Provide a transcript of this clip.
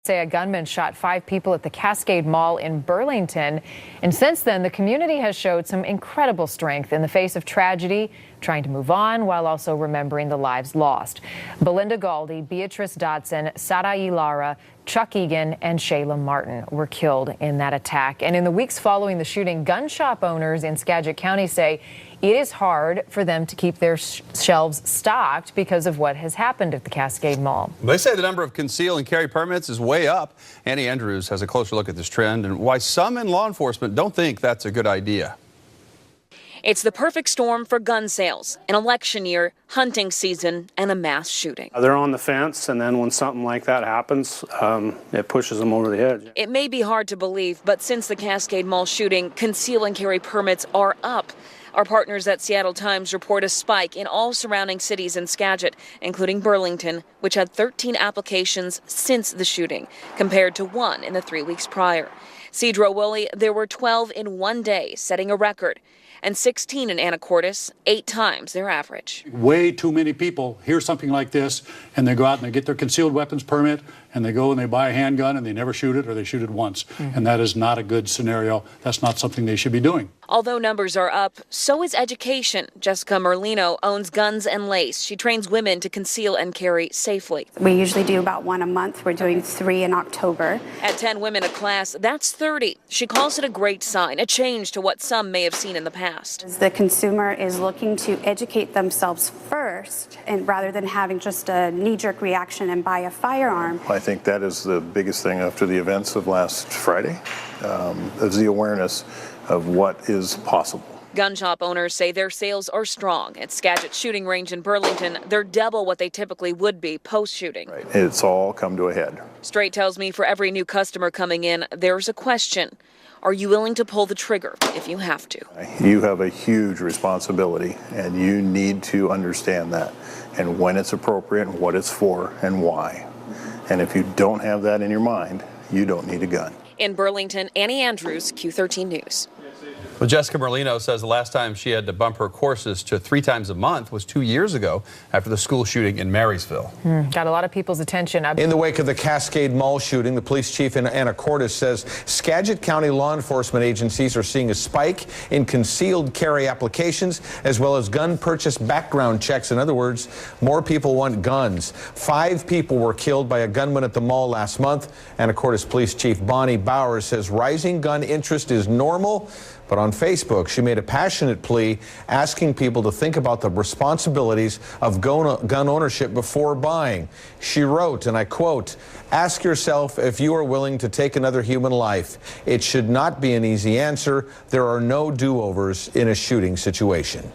Say a gunman shot 5 people at the Cascade Mall in Burlington. And since then, the community has showed some incredible strength in the face of tragedy, trying to move on while also remembering the lives lost. Belinda Galdi, Beatrice Dodson, Sarai Lara, Chuck Egan, and Shayla Martin were killed in that attack. And in the weeks following the shooting, gun shop owners in Skagit County say it is hard for them to keep their shelves stocked because of what has happened at the Cascade Mall. They say the number of conceal and carry permits is way up. Annie Andrews has a closer look at this trend and why some in law enforcement don't think that's a good idea. It's the perfect storm for gun sales, an election year, hunting season, and a mass shooting. They're on the fence, and then when something like that happens, it pushes them over the edge. It may be hard to believe, but since the Cascade Mall shooting, conceal and carry permits are up. Our partners at Seattle Times report a spike in all surrounding cities in Skagit, including Burlington, which had 13 applications since the shooting, compared to 1 in the 3 weeks prior. Cedro-Woolley, there were 12 in one day, setting a record, and 16 in Anacortes, 8 times their average. Way too many people hear something like this, and they go out and they get their concealed weapons permit, and they go and they buy a handgun, and they never shoot it, or they shoot it once. And that is not a good scenario. That's not something they should be doing. Although numbers are up, so is education. Jessica Merlino owns Guns and Lace. She trains women to conceal and carry safely. We usually do about 1 a month. We're doing 3 in October. At 10 women a class, that's 30. She calls it a great sign, a change to what some may have seen in the past. The consumer is looking to educate themselves first, and rather than having just a knee-jerk reaction and buy a firearm. I think that is the biggest thing after the events of last Friday, is the awareness of what is possible. Gun shop owners say their sales are strong. At Skagit Shooting Range in Burlington, they're double what they typically would be post-shooting. Right. It's all come to a head. Straight tells me for every new customer coming in, there's a question. Are you willing to pull the trigger if you have to? You have a huge responsibility, and you need to understand that, and when it's appropriate, and what it's for, and why. And if you don't have that in your mind, you don't need a gun. In Burlington, Annie Andrews, Q13 News. Well, Jessica Merlino says the last time she had to bump her courses to 3 times a month was 2 years ago after the school shooting in Marysville. Got a lot of people's attention. In the wake of the Cascade Mall shooting, the police chief in Anacortes says Skagit County law enforcement agencies are seeing a spike in concealed carry applications as well as gun purchase background checks. In other words, more people want guns. 5 people were killed by a gunman at the mall last month. Anacortes Police Chief Bonnie Bowers says rising gun interest is normal. But on Facebook, she made a passionate plea asking people to think about the responsibilities of gun ownership before buying. She wrote, and I quote, "Ask yourself if you are willing to take another human life. It should not be an easy answer. There are no do-overs in a shooting situation."